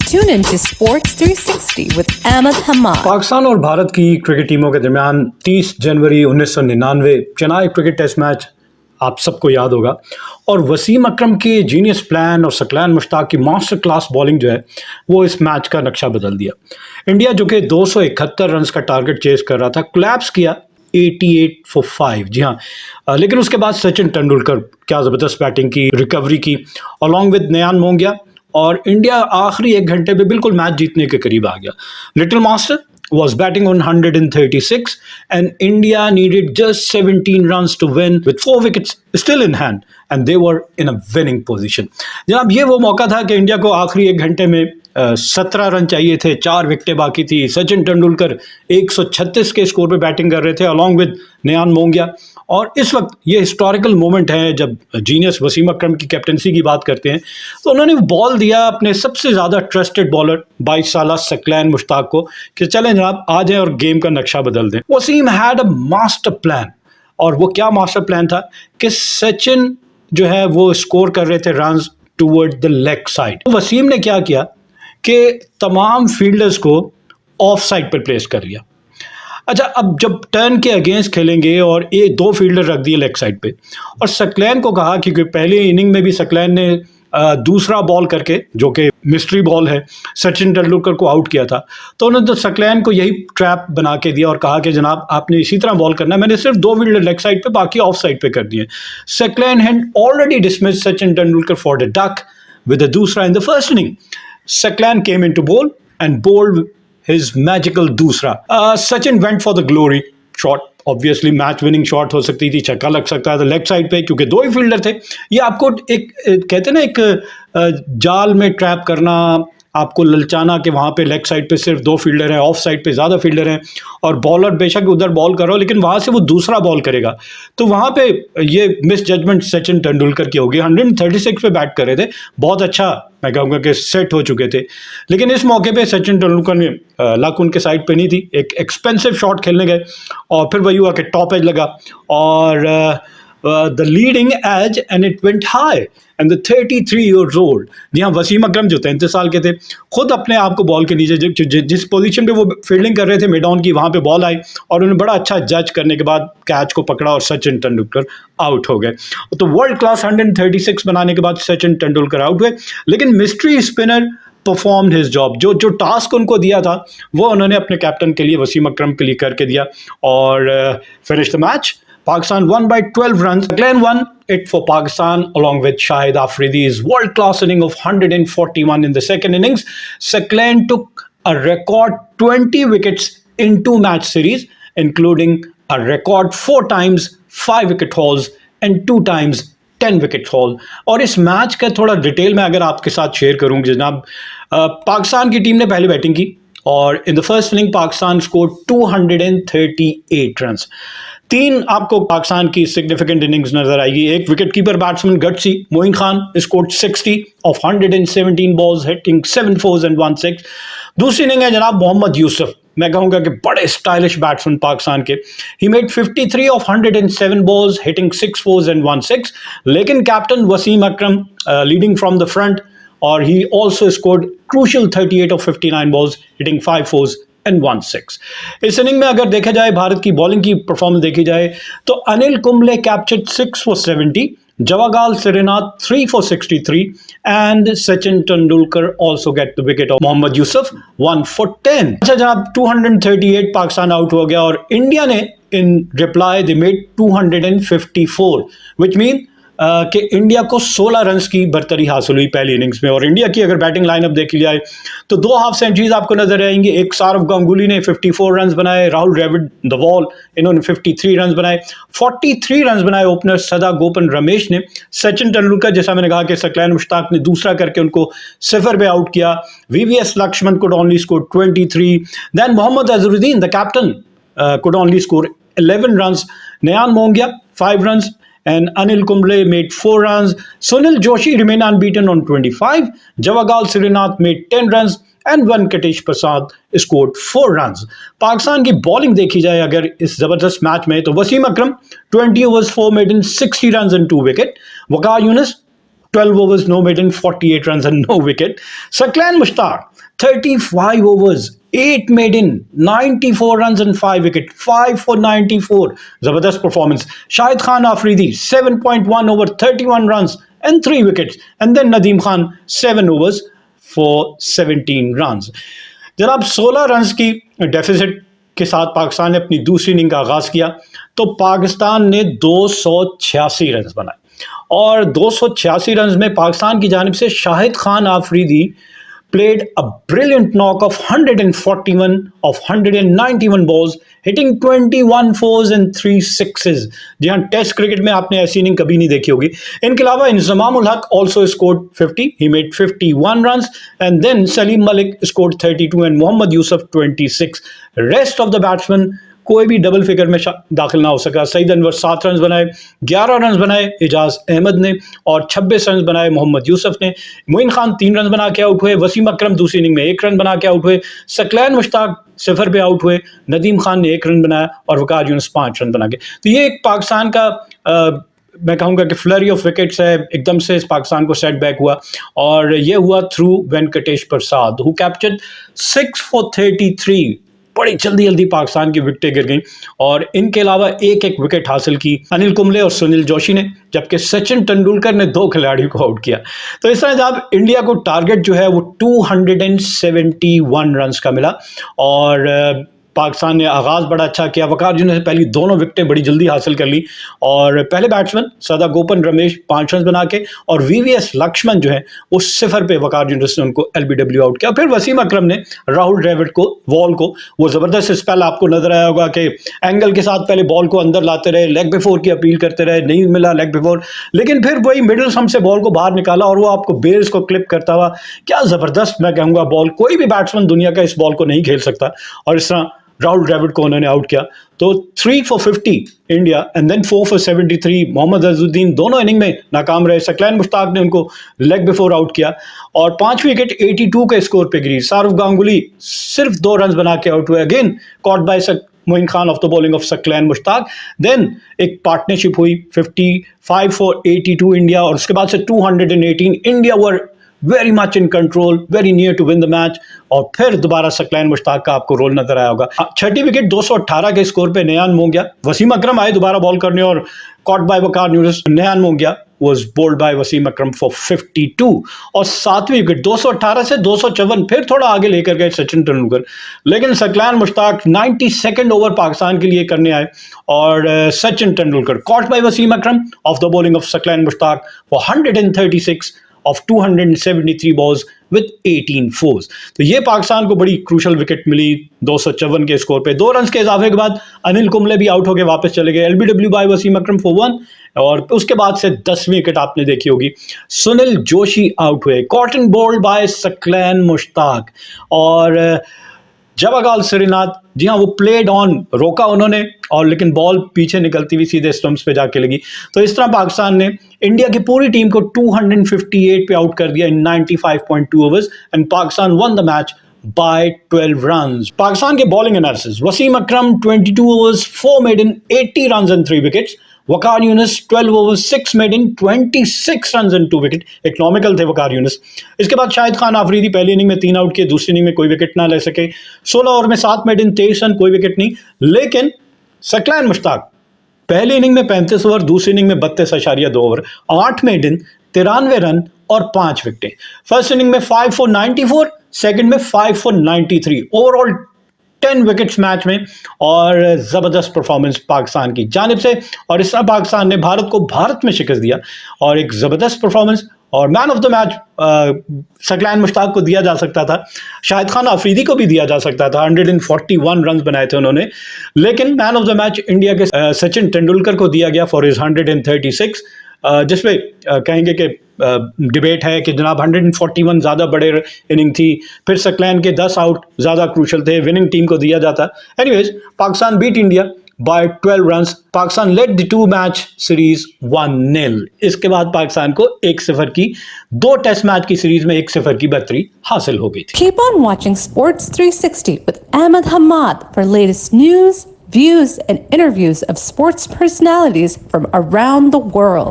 Tune in to Sports 360 with Ahmed Hamad. Pakistan और भारत की cricket टीमों के दरमियान 30 जनवरी 1999 चेन्नई क्रिकेट टेस्ट मैच आप सबको याद होगा। और वसीम अकरम के जीनियस प्लान और सकलैन मुश्ताक की मास्टर क्लास बॉलिंग जो है वो इस मैच का नक्शा बदल दिया। इंडिया जो कि 271 रन का टारगेट चेस कर रहा था, कोलैप्स किया 88 for 5। जी हाँ, लेकिन उसके बाद सचिन तेंदुलकर क्या ज़बरदस्त बैटिंग की, रिकवरी की अलॉन्ग विद नयान मोंगिया, और इंडिया आखिरी एक घंटे में बिल्कुल मैच जीतने के करीब आ गया। Little master was batting on 136 and India needed just 17 runs to win with 4 wickets still in hand and they were in a winning position। जनाब ये वो मौका था कि इंडिया को आखिरी एक घंटे में 17 रन चाहिए थे, 4 विकेटें बाकी थी। सचिन तेंदुलकर 136 के स्कोर पे बैटिंग कर रहे थे अलॉन्ग विद नयान मोंगिया। और इस वक्त ये हिस्टोरिकल मोमेंट है जब जीनियस वसीम अकरम की कैप्टनसी की बात करते हैं, तो उन्होंने बॉल दिया अपने सबसे ज़्यादा ट्रस्टेड बॉलर 22 साल सकलैन मुश्ताक को कि चलें जनाब आ जाएं और गेम का नक्शा बदल दें। Wasim had a master plan, और वो क्या मास्टर प्लान था कि सचिन जो है वो स्कोर कर रहे थे run toward the leg side. Wasim ने क्या किया कि तमाम फील्डर्स को ऑफ साइड पर प्लेस कर लिया। अच्छा, अब जब टर्न के अगेंस्ट खेलेंगे और ये 2 फील्डर रख दिए लेग साइड पे, और सकलैन को कहा, क्योंकि पहले इनिंग में भी सकलैन ने दूसरा बॉल करके जो कि मिस्ट्री बॉल है सचिन तेंदुलकर को आउट किया था, तो उन्होंने तो सकलैन को यही ट्रैप बना के दिया और कहा कि जनाब आपने इसी तरह बॉल करना है, मैंने सिर्फ 2 फील्डर लेग साइड पे बाकी ऑफ साइड पे कर दिए। Saqlain had already dismissed Sachin Tendulkar for the duck with the doosra in the first inning. Saqlain came into bowl and bowled his magical दूसरा। Sachin went for the glory shot, obviously match winning shot हो सकती थी, छक्का लग सकता था लेग साइड पे, क्योंकि 2 ही फील्डर थे। ये आपको एक कहते हैं ना, एक जाल में ट्रैप करना, आपको ललचाना कि वहाँ पे लेग साइड पे सिर्फ 2 फील्डर हैं, ऑफ साइड पे ज़्यादा फील्डर हैं, और बॉलर बेशक उधर बॉल करो लेकिन वहाँ से वो दूसरा बॉल करेगा। तो वहाँ पे ये मिस जजमेंट सचिन तेंदुलकर की होगी। 136 पे बैट कर रहे थे, बहुत अच्छा मैं कहूँगा कि सेट हो चुके थे, लेकिन इस मौके पे सचिन तेंदुलकर ने लक उनके साइड पे नहीं थी। एक एक्सपेंसिव शॉट खेलने गए और फिर वही हुआ कि टॉप एज लगा और the leading edge and it went high and the 33 years old, जी हाँ, वसीम अकरम जो 33 साल के थे, खुद अपने आप को बॉल के नीचे जिस पोजीशन पे वो फील्डिंग कर रहे थे मिड ऑन की, वहाँ पे बॉल आई और उन्होंने बड़ा अच्छा जज करने के बाद कैच को पकड़ा और सचिन तेंदुलकर आउट हो गए। तो वर्ल्ड क्लास 136 बनाने के बाद सचिन तेंदुलकर आउट हुए, लेकिन mystery spinner performed his job. जो टास्क उनको दिया था वो उन्होंने अपने कैप्टन के लिए, वसीम अकरम के लिए करके दिया और finish the match. Pakistan won by 12 runs. Glenn won it for Pakistan along with Shahid Afridi's world-class inning of 141 in the second innings. Glenn took a record 20 wickets in 2 match series, including a record 4 times 5 wicket hauls and 2 times 10 wicket haul। और इस match का थोड़ा detail में अगर आपके साथ share करूँ जनाब, पाकिस्तान की टीम ने पहले बैटिंग की और in the first inning Pakistan score 238 run. 3 आपको पाकिस्तान की सिग्निफिकेंट इनिंग्स नजर आएगी। एक wicket keeper batsman gutsy Moin Khan scored 60 of 117 balls hitting 7 4s and 1 6। दूसरी इनिंग है जनाब मोहम्मद यूसुफ, मैं कहूँगा कि बड़े स्टाइलिश बैट्समैन पाकिस्तान के। He made 53 of 107 balls hitting 6 4s and 1 6। लेकिन captain Wasim Akram leading from the front और he also scored crucial 38 of 59 balls hitting 5 4s and 1 6। इस इनिंग में अगर देखा जाए भारत की बॉलिंग की परफॉर्मेंस देखी जाए तो Anil Kumble captured 6 for 70, Javagal Srinath 3 for 63 and Sachin Tendulkar also get the wicket of Mohammad Yusuf 1 for 10। अच्छा जनाब, 238 पाकिस्तान आउट हो गया और इंडिया ने इन reply they made 254 which mean कि इंडिया को 16 रन की बर्तरी हासिल हुई पहली इनिंग्स में। और इंडिया की अगर बैटिंग लाइनअप देखी जाए तो 2 हाफ सेंचुरीज आपको नजर आएंगी। एक सारव गांगुली ने 54 रन बनाए, राहुल द्रविड़ द वॉल इन्होंने 53 रन बनाए, 43 रन बनाए ओपनर सदा गोपन रमेश ने। सचिन तेंदुलकर जैसा मैंने कहा कि सकलैन मुश्ताक ने दूसरा करके उनको 0 पे आउट किया। VVS Lakshman could only score 23, then Mohammad Azharuddin the captain could only score 11 runs, Nayan Mongia 5 runs and Anil Kumble made 4 runs. Sunil Joshi remained unbeaten on 25. Javagal Srinath made 10 runs and Venkatesh Prasad scored 4 runs. Pakistan की bowling देखी जाए अगर इस जबरदस्त match में तो वसीम अकरम 20 overs 4 maiden 60 runs and 2 wicket. Waqar Younis 12 overs, no maiden, 48 runs and no wicket. Saqlain Mushtaq, 35 overs, 8 maiden, 94 runs and 5 wicket, 5 for 94. Zabardast performance. Shahid Khan Afridi, 7.1 over, 31 runs and 3 wickets. And then Nadeem Khan, 7 overs for 17 runs. जनाब 16 runs की deficit के साथ पाकिस्तान ने अपनी दूसरी inning का आगाज़ किया तो पाकिस्तान ने 286 रन बनाए और 286 रन में पाकिस्तान की जानिब से Shahid Khan Afridi played a brilliant knock of 141 of 191 balls, hitting 21 fours and 3 sixes. जी हाँ, टेस्ट क्रिकेट में आपने ऐसी इनिंग कभी नहीं देखी होगी. इनके अलावा Inzamam ul Haq also scored 50. He made 51 runs and then Salim Malik scored 32 and Mohammad Yusuf 26. Rest of the batsmen कोई भी डबल फिगर में दाखिल ना हो सका. सईद अनवर 7 रन बनाए, 11 रन बनाए एजाज अहमद ने और 26 रन बनाए मोहम्मद यूसुफ ने. मोइन खान 3 रन बना के आउट हुए. वसीम अकरम दूसरी इनिंग में 1 रन बना के आउट हुए. सकलैन मुश्ताक 0 पे आउट हुए. नदीम खान ने 1 रन बनाया और वकार यूनुस 5 रन बना के. तो ये एक पाकिस्तान का मैं कहूँगा कि फ्लरी ऑफ विकेट्स है. एकदम से इस पाकिस्तान को सेटबैक हुआ और ये हुआ through Venkatesh Prasad who captured 6 for 33. बड़ी जल्दी जल्दी पाकिस्तान की विकेटें गिर गई और इनके अलावा एक एक विकेट हासिल की अनिल कुंबले और सुनील जोशी ने, जबकि सचिन तेंदुलकर ने 2 खिलाड़ियों को आउट किया. तो इस तरह जब इंडिया को टारगेट जो है वो 271 रन का मिला और पाकिस्तान ने आगाज़ बड़ा अच्छा किया. वकार यूनुस ने पहली दोनों विकेटें बड़ी जल्दी हासिल कर ली और पहले बैट्समैन सदा गोपन रमेश 5 रन बना के और वीवीएस लक्ष्मण जो है वो 0 पे वकार यूनुस ने उनको एलबीडब्ल्यू आउट किया. फिर वसीम अकरम ने राहुल द्रविड़ को वॉल को वो ज़बरदस्त स्पेल आपको नजर आया होगा कि एंगल के साथ पहले बॉल को अंदर लाते रहे, लेग बिफोर की अपील करते रहे, नहीं मिला लेग बिफोर, लेकिन फिर वही मिडिल स्टंप से बॉल को बाहर निकाला और वो आपको बेल्स को क्लिप करता हुआ, क्या ज़बरदस्त मैं कहूँगा बॉल. कोई भी बैट्समैन दुनिया का इस बॉल को नहीं खेल सकता और इस तरह राहुल द्रविड़ को उन्होंने आउट किया. तो 3 for 50 India and then 4 for 73. Mohammad Azharuddin दोनों इनिंग में नाकाम रहे. सकलैन मुश्ताक ने उनको लेग बिफोर आउट किया और 5 विकेट 82 के स्कोर पे गिरी. शाहरुख गांगुली सिर्फ 2 रन बना के आउट हुए. Again caught by Moin Khan off the bowling of Saqlain Mushtaq. Then एक पार्टनरशिप हुई 55 for 82 इंडिया और उसके बाद से 218 India were very much in control, very near to win the match. और फिर दोबारा सकलैन मुश्ताक का आपको रोल नजर आया होगा. 6ठी विकेट 218 के स्कोर पे नयान मोंगिया. वसीम अकरम आए दोबारा बॉल करने और caught by Waqar Younis. Nayan Mongia was bowled by Wasim Akram for 52 और 7वीं विकेट 218 से 254 फिर थोड़ा आगे लेकर गए सचिन तेंदुलकर. लेकिन सकलैन मुश्ताक 92nd ओवर पाकिस्तान के लिए करने आए और Sachin Tendulkar caught by Wasim Akram off the bowling of Saqlain Mushtaq for 136 of 273 balls with 18 fours. तो ये पाकिस्तान को बड़ी क्रूशल विकेट मिली 254 के स्कोर पे. 2 रन के इजाफे के बाद अनिल कुंबले भी आउट होकर वापस चले गए. LBW by Wasim Akram for 1 और उसके बाद से 10वीं विकेट आपने देखी होगी. सुनील जोशी आउट हुए. Caught and bowled by Saqlain Mushtaq और जवागल श्रीनाथ, जी हाँ वो प्लेड ऑन रोका उन्होंने और लेकिन बॉल पीछे निकलती हुई सीधे स्टंप्स पे जाके लगी. तो इस तरह पाकिस्तान ने इंडिया की पूरी टीम को 258 पे आउट कर दिया in 95.2 overs and Pakistan won the match by 12 runs. Pakistan के bowling analysis. Wasim Akram 22 overs 4 maiden 80 runs and 3 wickets. Waqar Younis 12 overs 6 maiden 26 runs and 2 wicket. Economical थे वकार यूनुस. इसके बाद शाहिद खान आफरीदी पहली इनिंग में 3 आउट किए, दूसरी इनिंग में कोई विकेट ना ले सके. 16 ओवर में 7 maiden 23 रन, कोई विकेट नहीं. लेकिन सकलैन मुश्ताक पहली इनिंग में 35 ओवर, दूसरी इनिंग में 32.2 ओवर, 8 maiden 93 रन और 5 विकेटें. फर्स्ट इनिंग में 5 for 94, सेकंड में 5 for 93. ओवरऑल 10 विकेट्स मैच में और ज़बरदस्त परफॉर्मेंस पाकिस्तान की जानिब से. और इस तरह पाकिस्तान ने भारत को भारत में शिकस्त दिया और एक ज़बरदस्त परफॉर्मेंस. और man of the match Saqlain Mushtaq को दिया जा सकता था, शाहिद खान आफरीदी को भी दिया जा सकता था. 141 रन बनाए थे उन्होंने. लेकिन man of the match India के सचिन तेंदुलकर को दिया गया फॉर हिज 136, जिसमें कहेंगे कि डिबेट है कि जनाब 141 ज़्यादा बड़े इनिंग थी, फिर सकलैन के 10 आउट ज़्यादा क्रूशल थे, विनिंग टीम को दिया जाता. Anyways Pakistan beat India by 12 runs. Pakistan led the 2 match series 1-0. इसके बाद पाकिस्तान को 1-0 की 2 टेस्ट मैच की सीरीज में 1-0 की बढ़तरी हासिल हो गई थी. Keep on watching Sports 360 with Ahmed Hamad for latest news, views, and interviews of sports personalities from around the world.